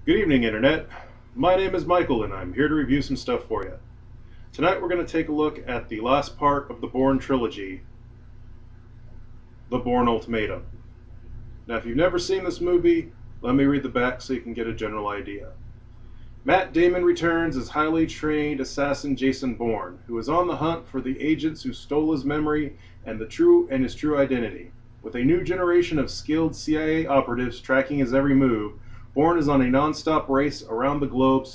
Good evening, Internet. My name is Michael, and I'm here to review some stuff for you. Tonight we're going to take a look at the last part of the Bourne trilogy, the Bourne Ultimatum. Now, if you've never seen this movie, let me read the back so you can get a general idea. Matt Damon returns as highly trained assassin Jason Bourne, who is on the hunt for the agents who stole his memory and his true identity. With a new generation of skilled CIA operatives tracking his every move, Bourne is on a non-stop race around the globe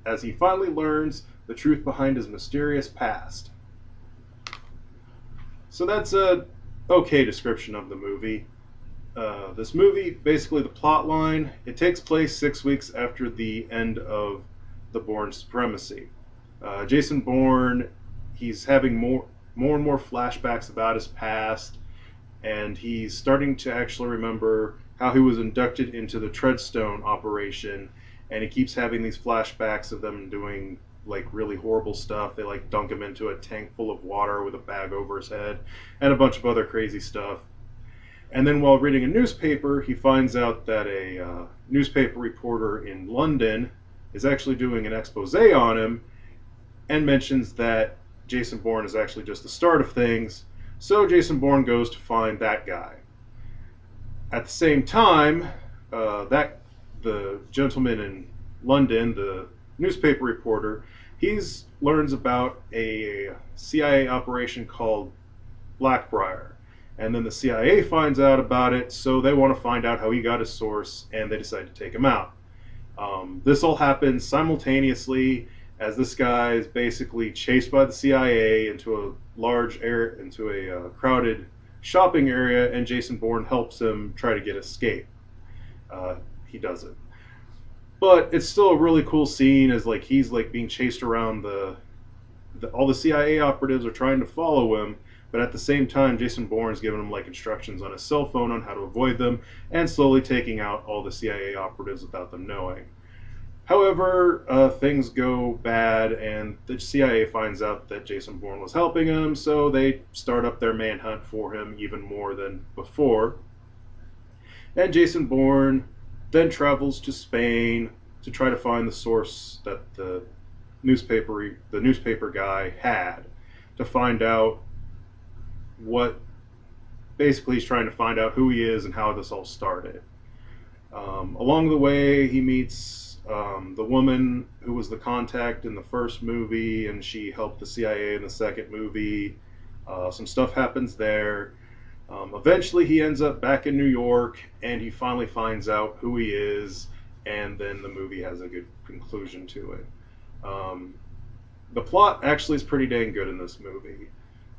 as he finally learns the truth behind his mysterious past. So that's a okay description of the movie. This movie, basically the plot line, it takes place 6 weeks after the end of the Bourne supremacy. Jason Bourne, he's having more and more flashbacks about his past, and he's starting to actually remember how he was inducted into the Treadstone operation, and he keeps having these flashbacks of them doing like really horrible stuff. They like dunk him into a tank full of water with a bag over his head, and a bunch of other crazy stuff. And then while reading a newspaper, he finds out that a newspaper reporter in London is actually doing an expose on him, and mentions that Jason Bourne is actually just the start of things. So Jason Bourne goes to find that guy. At the same time, the gentleman in London, the newspaper reporter, learns about a CIA operation called Blackbriar. And then the CIA finds out about it, so they want to find out how he got his source, and they decide to take him out. This all happens simultaneously as this guy is basically chased by the CIA into a large area, into a crowded shopping area, and Jason Bourne helps him try to get escape. He does it, but it's still a really cool scene as like he's like being chased around all the CIA operatives are trying to follow him, but at the same time Jason Bourne's giving him like instructions on his cell phone on how to avoid them, and slowly taking out all the CIA operatives without them knowing. However, things go bad, and the CIA finds out that Jason Bourne was helping him, so they start up their manhunt for him even more than before. And Jason Bourne then travels to Spain to try to find the source that the newspaper guy had, to find out basically he's trying to find out who he is and how this all started. Along the way, he meets the woman who was the contact in the first movie, and she helped the CIA in the second movie. Some stuff happens there. Eventually he ends up back in New York, and he finally finds out who he is, and then the movie has a good conclusion to it. The plot actually is pretty dang good in this movie.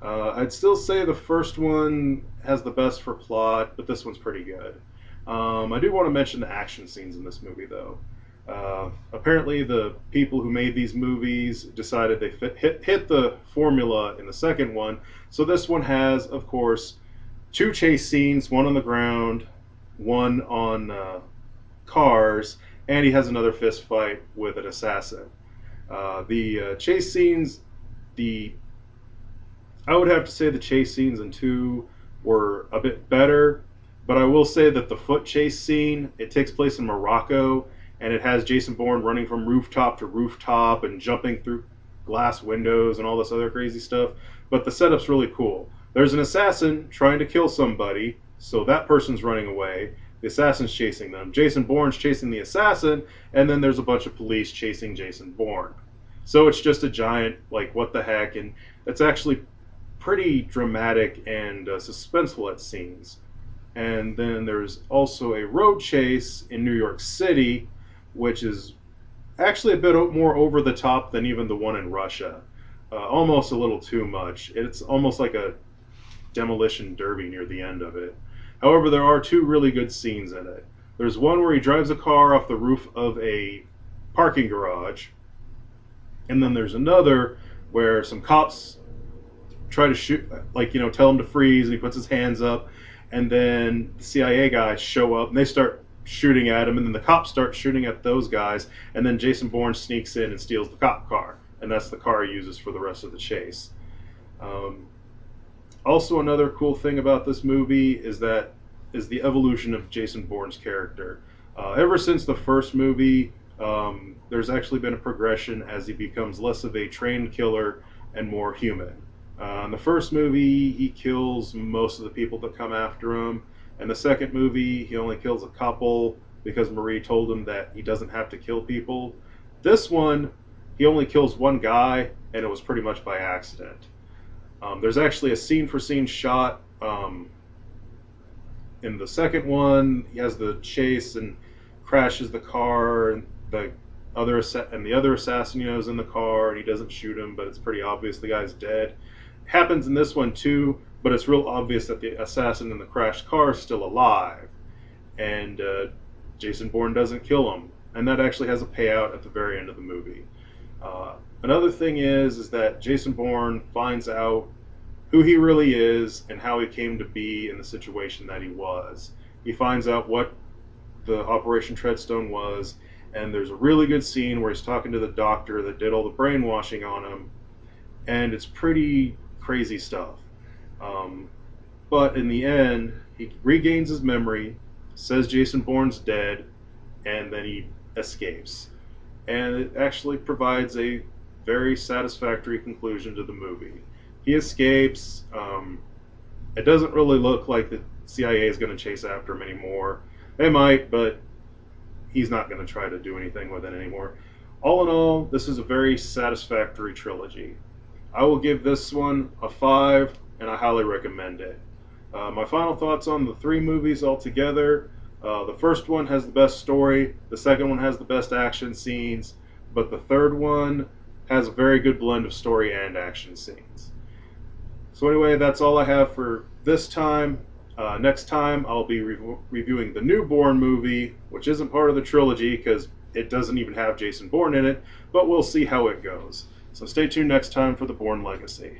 I'd still say the first one has the best for plot, but this one's pretty good. I do want to mention the action scenes in this movie, though. Apparently the people who made these movies decided they hit the formula in the second one, so this one has, of course, 2 chase scenes, one on the ground, one on cars, and he has another fist fight with an assassin. The chase scenes, I would have to say the chase scenes in 2 were a bit better, but I will say that the foot chase scene, it takes place in Morocco, and it has Jason Bourne running from rooftop to rooftop and jumping through glass windows and all this other crazy stuff. But the setup's really cool. There's an assassin trying to kill somebody, so that person's running away. The assassin's chasing them. Jason Bourne's chasing the assassin, and then there's a bunch of police chasing Jason Bourne. So it's just a giant, like, what the heck, and it's actually pretty dramatic and suspenseful at scenes. And then there's also a road chase in New York City, which is actually a bit more over the top than even the one in Russia. Almost a little too much. It's almost like a demolition derby near the end of it. However, there are 2 really good scenes in it. There's one where he drives a car off the roof of a parking garage, and then there's another where some cops try to shoot, like, tell him to freeze, and he puts his hands up, and then the CIA guys show up and they start shooting at him, and then the cops start shooting at those guys, and then Jason Bourne sneaks in and steals the cop car, and that's the car he uses for the rest of the chase. Also, another cool thing about this movie is the evolution of Jason Bourne's character. Ever since the first movie, there's actually been a progression as he becomes less of a trained killer and more human. In the first movie, he kills most of the people that come after him. In the second movie, he only kills a couple because Marie told him that he doesn't have to kill people. This one, he only kills one guy, and it was pretty much by accident. There's actually a scene for scene shot in the second one. He has the chase and crashes the car, and the other assassin, is in the car, and he doesn't shoot him, but it's pretty obvious the guy's dead. Happens in this one too, but it's real obvious that the assassin in the crashed car is still alive, and Jason Bourne doesn't kill him, and that actually has a payout at the very end of the movie. Another thing is that Jason Bourne finds out who he really is and how he came to be in the situation that he was. He finds out what the Operation Treadstone was, and there's a really good scene where he's talking to the doctor that did all the brainwashing on him, and it's pretty crazy stuff. But in the end, he regains his memory, says Jason Bourne's dead, and then he escapes. And it actually provides a very satisfactory conclusion to the movie. He escapes. It doesn't really look like the CIA is going to chase after him anymore. They might, but he's not going to try to do anything with it anymore. All in all, this is a very satisfactory trilogy. I will give this one a 5, and I highly recommend it. My final thoughts on the 3 movies altogether. The first one has the best story, the second one has the best action scenes, but the third one has a very good blend of story and action scenes. So anyway, that's all I have for this time. Next time, I'll be reviewing the new Bourne movie, which isn't part of the trilogy because it doesn't even have Jason Bourne in it, but we'll see how it goes. So stay tuned next time for the Bourne Legacy.